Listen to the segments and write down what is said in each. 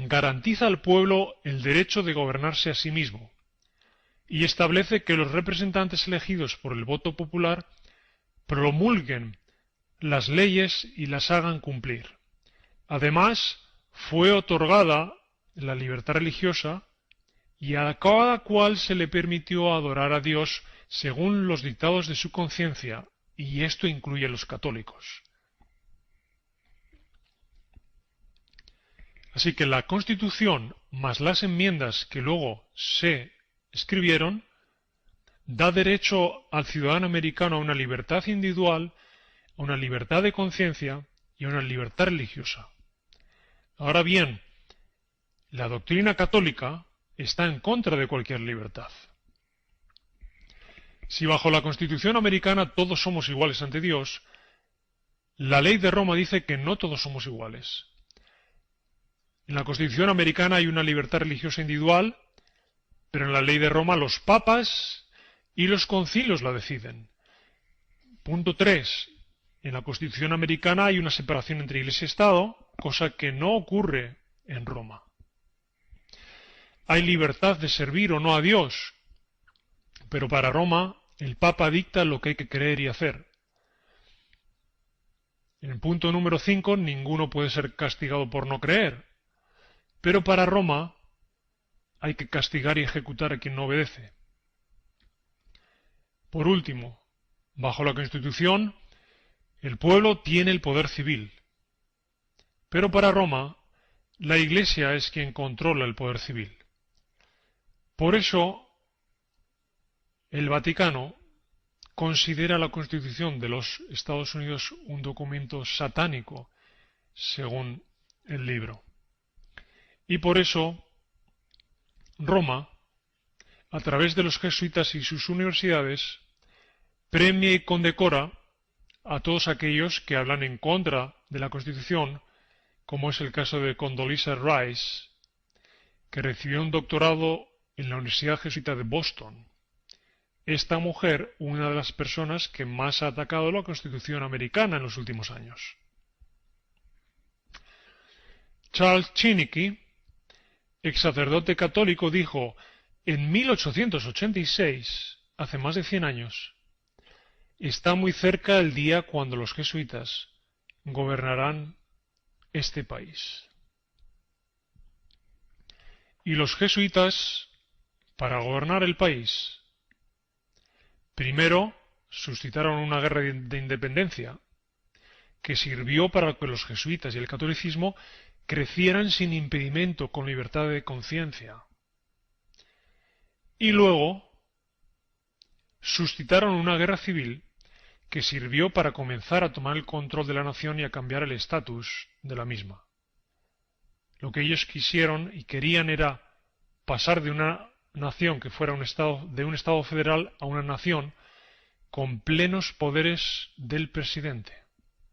garantiza al pueblo el derecho de gobernarse a sí mismo y establece que los representantes elegidos por el voto popular promulguen las leyes y las hagan cumplir. Además, fue otorgada la libertad religiosa y a cada cual se le permitió adorar a Dios según los dictados de su conciencia, y esto incluye a los católicos. Así que la Constitución, más las enmiendas que luego se escribieron, da derecho al ciudadano americano a una libertad individual, a una libertad de conciencia y a una libertad religiosa. Ahora bien, la doctrina católica está en contra de cualquier libertad. Si bajo la Constitución americana todos somos iguales ante Dios, la ley de Roma dice que no todos somos iguales. En la Constitución americana hay una libertad religiosa individual, pero en la ley de Roma los papas y los concilios la deciden. Punto 3. En la Constitución americana hay una separación entre Iglesia y Estado, cosa que no ocurre en Roma. Hay libertad de servir o no a Dios, pero para Roma el Papa dicta lo que hay que creer y hacer. En el punto número 5, ninguno puede ser castigado por no creer, pero para Roma hay que castigar y ejecutar a quien no obedece. Por último, bajo la Constitución, el pueblo tiene el poder civil, pero para Roma, la Iglesia es quien controla el poder civil. Por eso, el Vaticano considera la Constitución de los Estados Unidos un documento satánico, según el libro. Y por eso, Roma, a través de los jesuitas y sus universidades, premia y condecora a todos aquellos que hablan en contra de la Constitución, como es el caso de Condoleezza Rice, que recibió un doctorado en la Universidad Jesuita de Boston. Esta mujer, una de las personas que más ha atacado la Constitución americana en los últimos años. Charles Chiniquy, ex sacerdote católico, dijo en 1886, hace más de 100 años, está muy cerca el día cuando los jesuitas gobernarán este país. Y los jesuitas, para gobernar el país, primero suscitaron una guerra de independencia que sirvió para que los jesuitas y el catolicismo crecieran sin impedimento, con libertad de conciencia. Y luego suscitaron una guerra civil que sirvió para comenzar a tomar el control de la nación y a cambiar el estatus de la misma. Lo que ellos quisieron y querían era pasar de una nación que fuera de un estado federal a una nación con plenos poderes del presidente,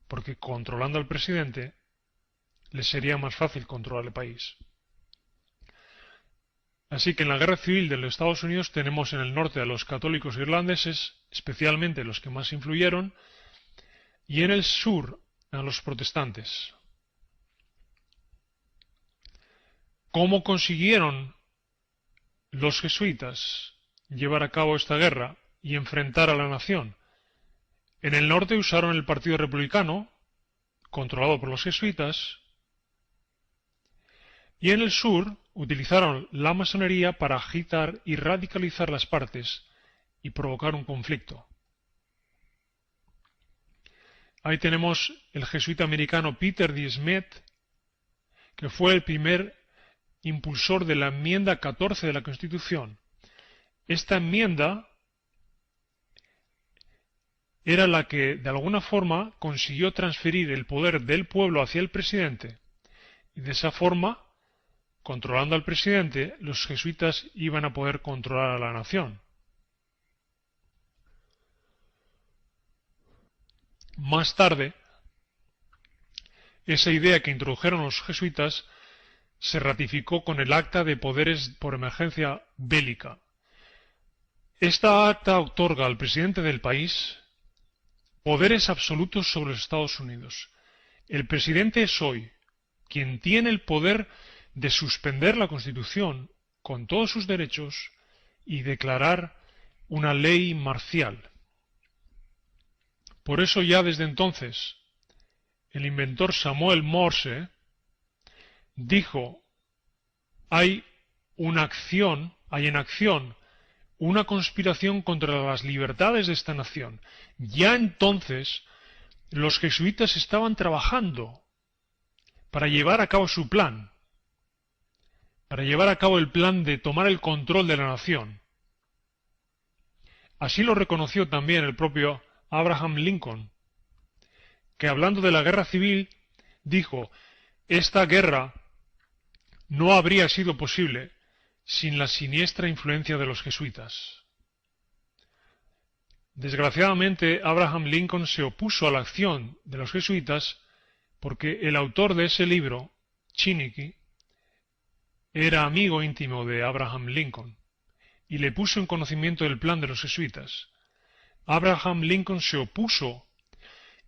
porque controlando al presidente les sería más fácil controlar el país. Así que en la guerra civil de los Estados Unidos tenemos en el norte a los católicos irlandeses, especialmente los que más influyeron, y en el sur a los protestantes. ¿Cómo consiguieron los jesuitas llevar a cabo esta guerra y enfrentar a la nación? En el norte usaron el Partido Republicano, controlado por los jesuitas, y en el sur utilizaron la masonería para agitar y radicalizar las partes y provocar un conflicto. Ahí tenemos el jesuita americano Peter D. Smith, que fue el primer impulsor de la enmienda 14 de la Constitución. Esta enmienda era la que, de alguna forma, consiguió transferir el poder del pueblo hacia el presidente, y de esa forma, controlando al presidente, los jesuitas iban a poder controlar a la nación. Más tarde, esa idea que introdujeron los jesuitas se ratificó con el Acta de Poderes por Emergencia Bélica. Esta acta otorga al presidente del país poderes absolutos sobre los Estados Unidos. El presidente es hoy quien tiene el poder de suspender la Constitución con todos sus derechos y declarar una ley marcial. Por eso ya desde entonces el inventor Samuel Morse dijo: hay en acción una conspiración contra las libertades de esta nación. Ya entonces los jesuitas estaban trabajando para llevar a cabo su plan, para llevar a cabo el plan de tomar el control de la nación. Así lo reconoció también el propio Abraham Lincoln, que hablando de la guerra civil dijo: esta guerra no habría sido posible sin la siniestra influencia de los jesuitas. Desgraciadamente, Abraham Lincoln se opuso a la acción de los jesuitas porque el autor de ese libro, Chiniquy, era amigo íntimo de Abraham Lincoln y le puso en conocimiento del plan de los jesuitas. Abraham Lincoln se opuso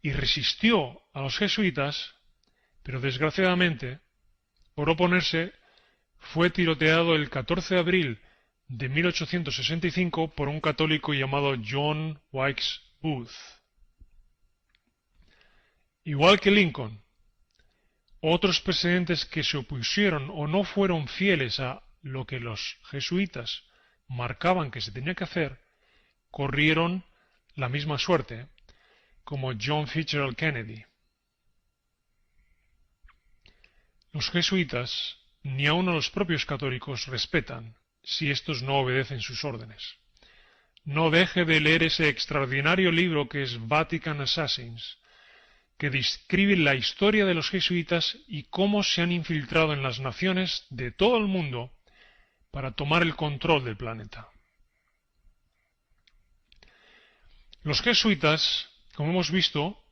y resistió a los jesuitas, pero desgraciadamente, por oponerse, fue tiroteado el 14 de abril de 1865 por un católico llamado John Wilkes Booth. Igual que Lincoln, otros presidentes que se opusieron o no fueron fieles a lo que los jesuitas marcaban que se tenía que hacer, corrieron la misma suerte, como John Fitzgerald Kennedy. Los jesuitas ni aun a los propios católicos respetan si éstos no obedecen sus órdenes. No deje de leer ese extraordinario libro que es Vatican Assassins, que describe la historia de los jesuitas y cómo se han infiltrado en las naciones de todo el mundo para tomar el control del planeta. Los jesuitas, como hemos visto,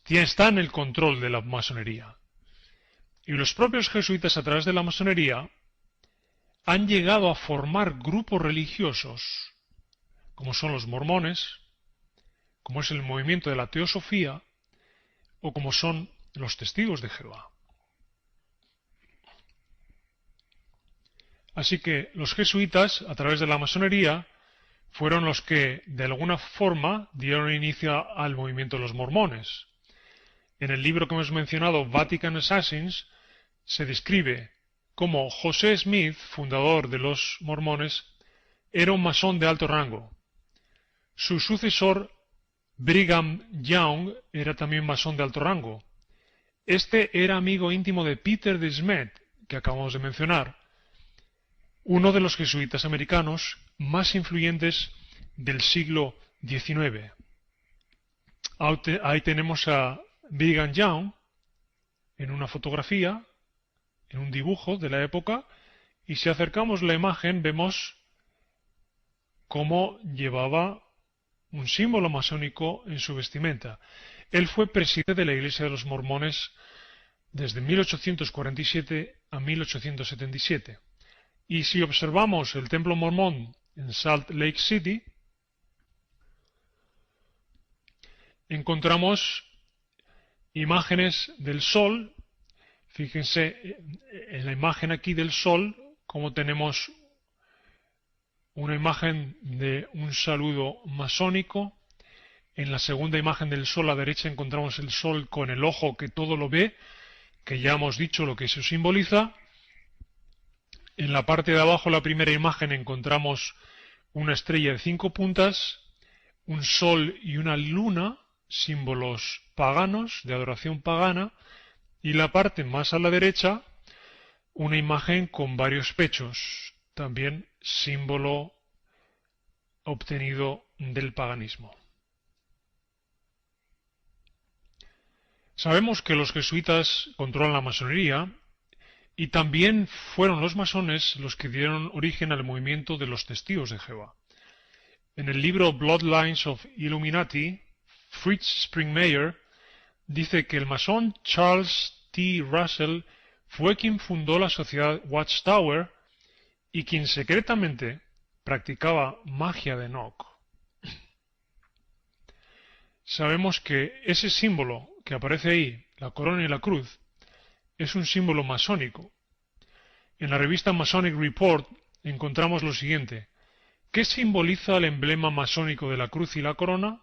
están en el control de la masonería. Y los propios jesuitas, a través de la masonería, han llegado a formar grupos religiosos, como son los mormones, como es el movimiento de la teosofía, o como son los testigos de Jehová. Así que los jesuitas, a través de la masonería, fueron los que, de alguna forma, dieron inicio al movimiento de los mormones. En el libro que hemos mencionado, Vatican Assassins, se describe cómo José Smith, fundador de los mormones, era un masón de alto rango. Su sucesor, Brigham Young, era también masón de alto rango. Este era amigo íntimo de Peter de Smet, que acabamos de mencionar, uno de los jesuitas americanos más influyentes del siglo XIX. Ahí tenemos a Brigham Young en una fotografía, en un dibujo de la época, y si acercamos la imagen vemos cómo llevaba un símbolo masónico en su vestimenta. Él fue presidente de la Iglesia de los Mormones desde 1847 a 1877. Y si observamos el templo mormón en Salt Lake City, encontramos imágenes del sol. Fíjense en la imagen aquí del sol, como tenemos una imagen de un saludo masónico. En la segunda imagen del sol a la derecha encontramos el sol con el ojo que todo lo ve, que ya hemos dicho lo que eso simboliza. En la parte de abajo, la primera imagen, encontramos una estrella de 5 puntas, un sol y una luna, símbolos paganos, de adoración pagana, y la parte más a la derecha, una imagen con varios pechos, también símbolo obtenido del paganismo. Sabemos que los jesuitas controlan la masonería y también fueron los masones los que dieron origen al movimiento de los testigos de Jehová. En el libro Bloodlines of Illuminati, Fritz Springmeier dice que el masón Charles T. Russell fue quien fundó la sociedad Watchtower y quien secretamente practicaba magia de Enoch. Sabemos que ese símbolo que aparece ahí, la corona y la cruz, es un símbolo masónico. En la revista Masonic Report encontramos lo siguiente. ¿Qué simboliza el emblema masónico de la cruz y la corona?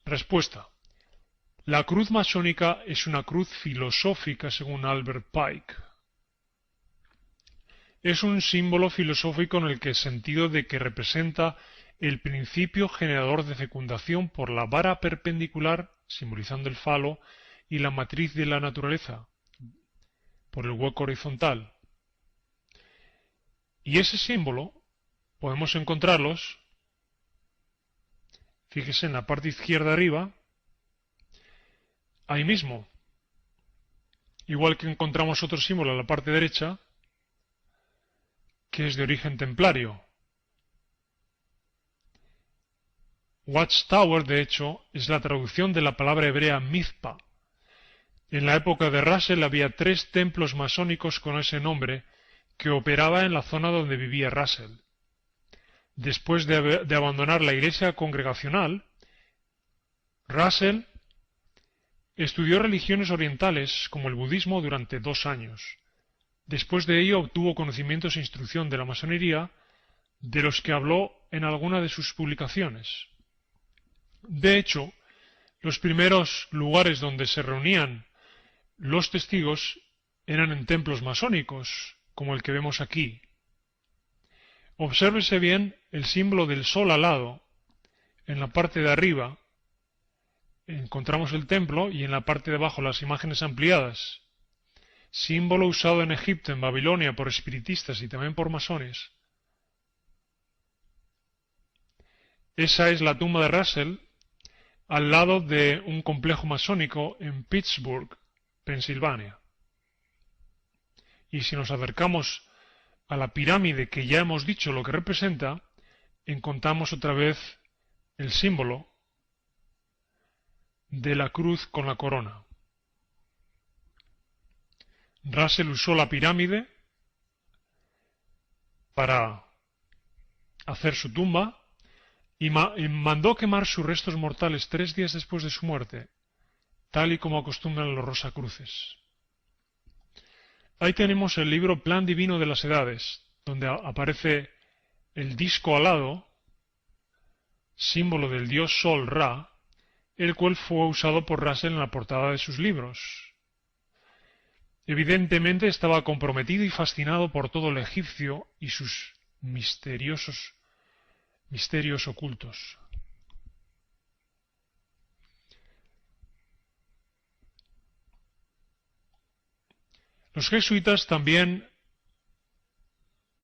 Respuesta. La cruz masónica es una cruz filosófica según Albert Pike. Es un símbolo filosófico en el sentido de que representa el principio generador de fecundación por la vara perpendicular, simbolizando el falo, y la matriz de la naturaleza, por el hueco horizontal. Y ese símbolo podemos encontrarlos, fíjese en la parte izquierda arriba, ahí mismo. Igual que encontramos otro símbolo en la parte derecha, que es de origen templario. Watchtower, de hecho, es la traducción de la palabra hebrea mizpa. En la época de Russell había 3 templos masónicos con ese nombre que operaba en la zona donde vivía Russell. Después de abandonar la iglesia congregacional, Russell estudió religiones orientales como el budismo durante 2 años. Después de ello obtuvo conocimientos e instrucción de la masonería, de los que habló en alguna de sus publicaciones. De hecho, los primeros lugares donde se reunían los testigos eran en templos masónicos, como el que vemos aquí. Obsérvese bien el símbolo del sol alado. En la parte de arriba encontramos el templo y en la parte de abajo las imágenes ampliadas. Símbolo usado en Egipto, en Babilonia, por espiritistas y también por masones. Esa es la tumba de Russell, al lado de un complejo masónico en Pittsburgh, Pensilvania. Y si nos acercamos a la pirámide que ya hemos dicho lo que representa, encontramos otra vez el símbolo de la cruz con la corona. Russell usó la pirámide para hacer su tumba y mandó quemar sus restos mortales 3 días después de su muerte, tal y como acostumbran los rosacruces. Ahí tenemos el libro Plan Divino de las Edades, donde aparece el disco alado, símbolo del dios Sol Ra, el cual fue usado por Russell en la portada de sus libros. Evidentemente estaba comprometido y fascinado por todo el egipcio y sus misterios ocultos. Los jesuitas también